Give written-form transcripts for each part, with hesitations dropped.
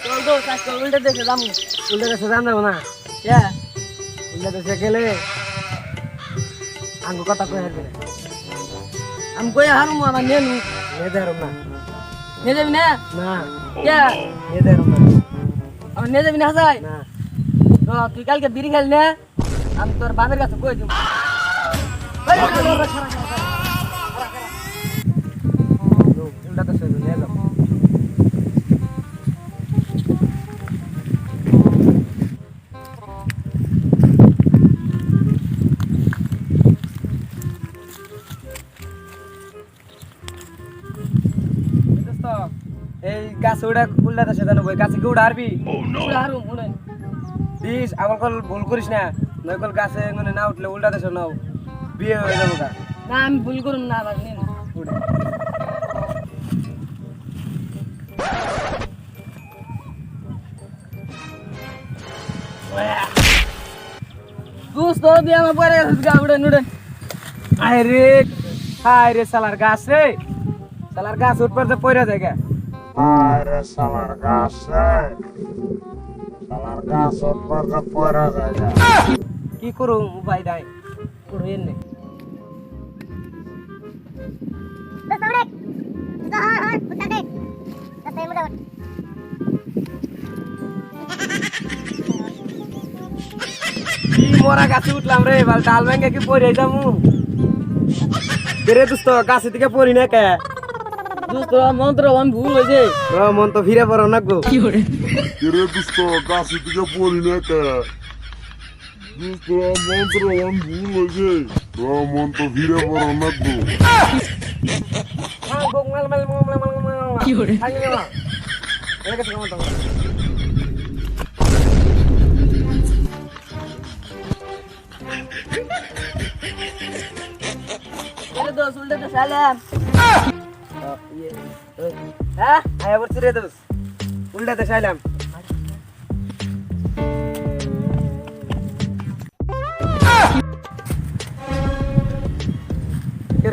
চল তো আজকে উল্টে দেশে যাবো। উল্টা দেশে যান যাবো না, হ্যাঁ উল্টা দেশে গেলে আঙ্গু কথা কয়ে হারবে না, আমি কই হারুম আমার নেনু নিয়ে যাই না, নিয়ে যাবি না না কে নিয়ে যাই না, আমার নিয়ে যাবি না হাসাই না তুই কালকে বিড়ি খেলি না আমি তোর বাপের কাছে কই দিব উল্টা দেশে নিয়ে যাবো। এই গাছ উড়া উল্টা দেশে জানো বই গাছে কি উড়া হারবি হারুম মনে দিস আমার কল ভুল করিস না, নয় কল গাছে মানে না উঠলে উল্টা দেশে নাও বিয়ে হয়ে যাবো গা না আমি ভুল করুম না আবার নেন উড়ে। দোস্ত দিয়ে আমার পরে গা উড়ে নুড়ে হায় রে সালার গাছ রে, সালার গাছ উঠবার তো পয়রা যায় গা। Aire salar gas, salar gas, por de fuera de allá. কি করুম উপায় নাই, করু এনে কি মরা গাছে উঠলাম রে, বাল ডাল ভেঙে কি পড়ে যাবো রে দোস্ত, গাছে থেকে পড়ি না কে দোস্ত মন্ত্র আমি ভুল হয়েছে মন তো ফিরে পড়ো নাকবো Kire dusto, casi tiga pori neka. Dusto, monstro, wan bhul hoye. Monto vire por onakbo. কি করে এর কাছে কেমন তোমার আরে দোস্ত উল্টে তো সালাম হ্যাঁ আয়া বলছি রে দোস্ত উল্টাতে চাইলাম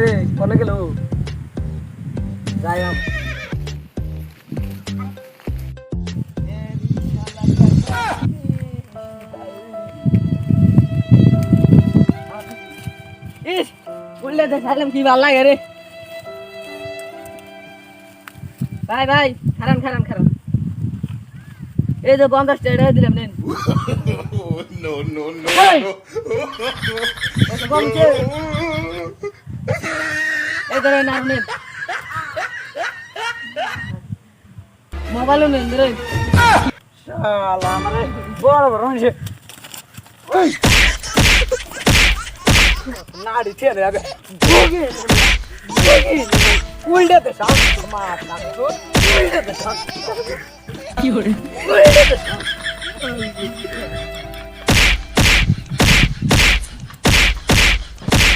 রে কোনে গেল যাই আম ইস উল্টে তো সালাম কি ভালো লাগে রে ভাই ভাই খারান খারান খারান এই যে 50 টাকা দিলাম নেন No, no, no. কত কম কে এই ধরে নাম নেন মোবাইলও নেন ধরে শালা আমারে বড় বড় হইছে নাড়ি ছেড়ে আগে বগি বগি উল্টাতে শান্ত মার না তো উল্টাতে শান্ত কি করে উল্টাতে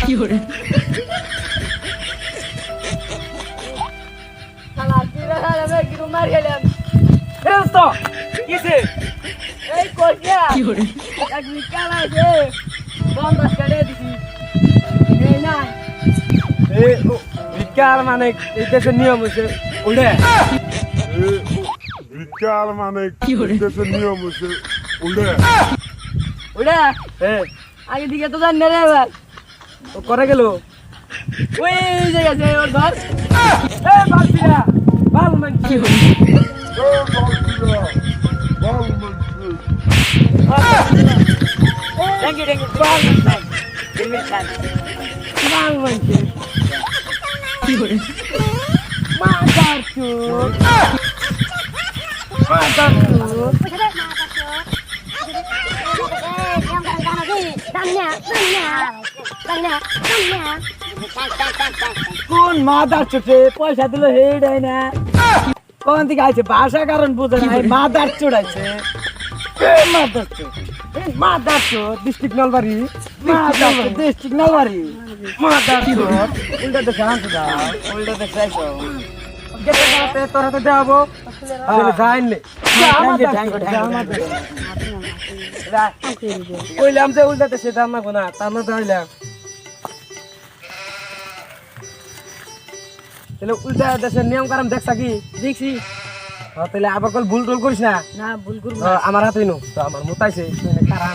কি করে শালা কিরা হবে কি মার গেলাম দোস্ত কিসে এই কোশিয়া কি করে এক নিকাল আছে 50 টাকা দিছি এই নাই এ বিকাল মানে এই দেশের নিয়ম হইছে উল্টে Vikal mane দেশের নিয়ম হচ্ছে উল্টে ওটা এ আগে দিকে তো জান না রে এবার ও করে গেল ওই জায়গা আছে ওর ঘর এ বালছিরা বাল মান কি থ্যাংক ইউ বাল মান বাল মান কি করে মাদার চোদ মাদার চোদ কোন মাদার চোদে পয়সা দিল হেডাই না কোন দিকে আইছে ভাষা কারণ বুঝে না মাদার চোদ আইছে মাদার চোদ মাদার চোদ ডিস্ট্রিক্ট নলবাড়ি মাদার চোদ ডিস্ট্রিক্ট নলবাড়ি মাদার চোদ উল্টা তো শান্ত দাও উল্টা তো চাইছো গেতে গেতে তোরা তো যাবো যাইন নে কইলাম যে উল্টাতে সে দাম না গোনা তার মধ্যে হইলাম তাহলে উল্টা দেশের নিয়ম কারণ দেখছা কি দেখছি তাহলে আবার কল ভুল টুল করিস না না ভুল করবো আমার হাতে নো তো আমার মোতাইছে কারা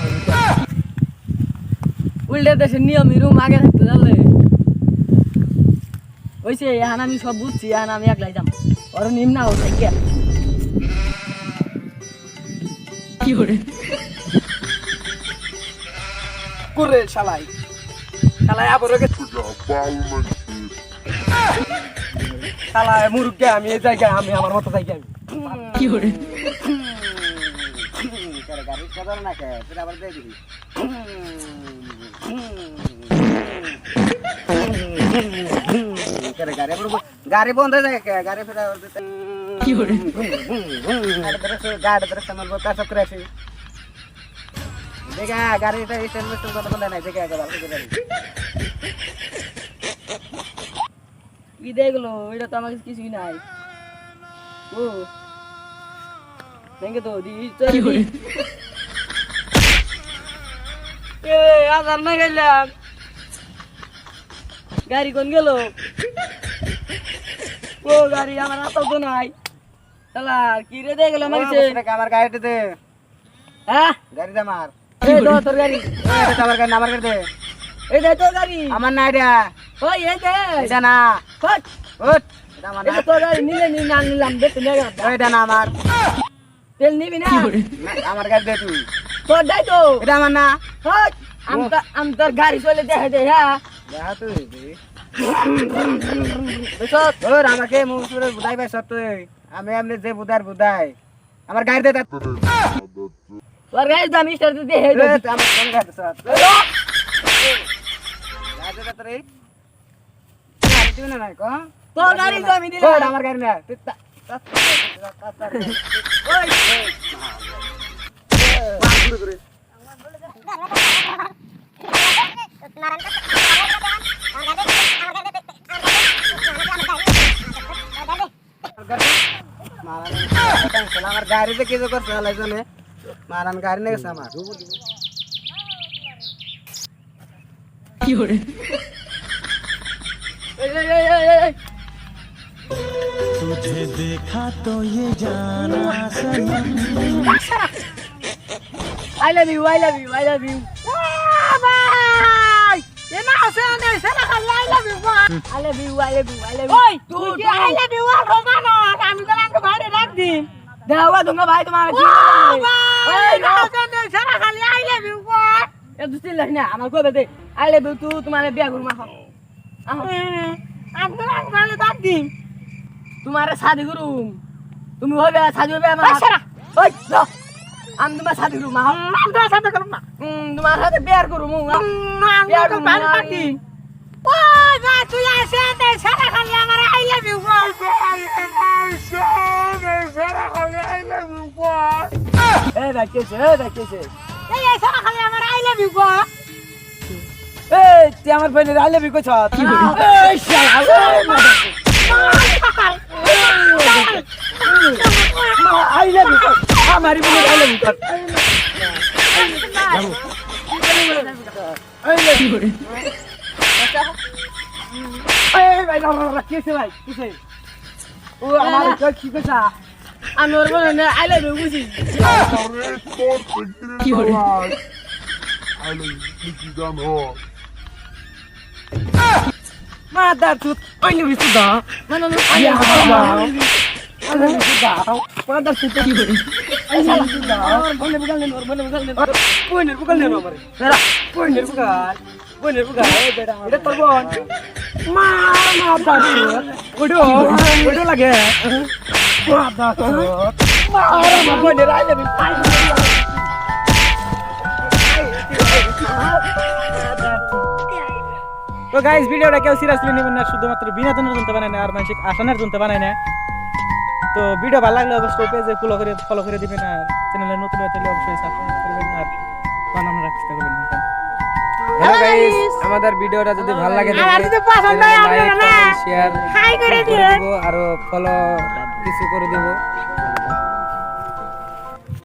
উল্টে দেশের নিয়ম রুম আগে থাকতে জানলে ওইছে এখন আমি সব বুঝছি এখন আমি একলাই যাম ওর নিম না ওই কি করে করে শালাই শালাই আবার ওকে বাল মারছে শালাই মুরুগে আমি এই জায়গায় আমি আমার মতো জায়গায় আমি কি করে গাড়ি কদর না কে সেটা আবার দিয়ে দিবি গাড়ি বন্ধ হয়ে যায় গাড়ি ফেরা কি করে গাড়ি ধরে সামান বলতে সব করে আসি দেখা গাড়িটা স্ট্যান্ড মেস্ট করে বলে নাই দেখা ভালো করে গাড়ি কি দেখলো এটা তো আমার কাছে কিছুই নাই ও দেখে তো দি কি করে এ আজার না গেলাম গাড়ি কোন গেল ও গাড়ি আমার হাতে তো নাই শালা কি রে দে গেল আমার কাছে আমার গাড়িটা দে হ্যাঁ গাড়িটা আমার এই দো তোর গাড়ি এটা আমার গাড়ি নাম্বার করে দে এই দে তোর গাড়ি আমার না এটা ওই এই দে এটা না ফাট ওট এটা আমার না এটা তোর গাড়ি নিলে নি না নিলাম দে তুই গা এটা না আমার তেল নিবি না আমার গাড়ি দে তুই তোর দাই তো এটা আমার না ফাট আমি তোর গাড়ি চলে দেখে দে হ্যাঁ দেখা তুই বেশত ওর আমাকে মুসুরে বুদাই ভাই সত আমি এমনি যে বুদাই আমার গাড়ি দে তোর গাড়ি দাম স্টার দে হে দে আমার কোন গাড়ি সত গাড়ি দে তোরে গাড়ি দিবি না কো তোর গাড়ি তো আমি ওই দিলাম আমার গাড়ি না তুই ওই আমার গাড়িতে কিছু করছে আলাইজনে মারান গাড়ি নিয়ে গেছে আমার কি করে तुझे देखा तो ये जाना सनम I love you, I love you, I love you. ভাই এনা আছে না সেনা খালি I love you ভাই I love you, I love you, I love you. ওই তুই কি I love you আর হবে না আমি তো আমাকে বাইরে রাখ দিন দেওয়া দঙ্গা ভাই তোমার কি ওই না আছে না সেনা খালি I love you ভাই এ দুস্তি লাগ না আমার কই দে I love you তুই তোমার বিয়া করব না আমি তো আমাকে বাইরে রাখ দিন তোমার শাদি করুম তুমি হবে শাদি হবে আমার ওই যাও আমি তোমার সাথে করুম আমি তোমার সাথে করুম না তোমার সাথে বিয়ার করুম আমি তো ভালো পাটি ওই যা তুই আসে তে সারা খালি আমার আই লাভ ইউ বল এই রাকেছে এই সারা খালি আমার আই লাভ ইউ বল এই তুই আমার ভাই আই লাভ ইউ কইছ এই শালা আই লাভ ইউ আমারি বলে আই লাভ ইউ কর এই ভাই না কিসে ভাই কিসে ও আমার কি কইছা আমি ওর বলে আই লাভ ইউ বুঝি আরে তোর কি করে? আলে কি গান হ মাদার তুই কইলি বিসু দা মানে আয়া আলে বিসু দা মাদার তুই কি করে এই শালা তুই দা বলে বুঝাল নে বলে বুঝাল নে কইনের বুকাল নে আমারে দাঁড়া কইনের বুকাল এই বেটা এটা তোর বোন মা মাদার ওডো লাগে মাদার মারা মা কইনের আইলে বি তো গাইস ভিডিওটা কেউ সিরিয়াসলি নেবেন না শুধুমাত্র বিনোদনের জন্য বানায় না আর মানসিক আসানের জন্য বানায় না তো ভিডিও ভালো লাগলে অবশ্যই পেজে ফলো করে দিবেন আর চ্যানেলে নতুন হয়ে থাকলে অবশ্যই সাবস্ক্রাইব করবেন আর বানানো রাখতে করবেন হ্যালো গাইস আমাদের ভিডিওটা যদি ভালো লাগে আমার যদি পছন্দ হয় আপনারা না শেয়ার হাই করে দিন আর ফলো কিছু করে দেব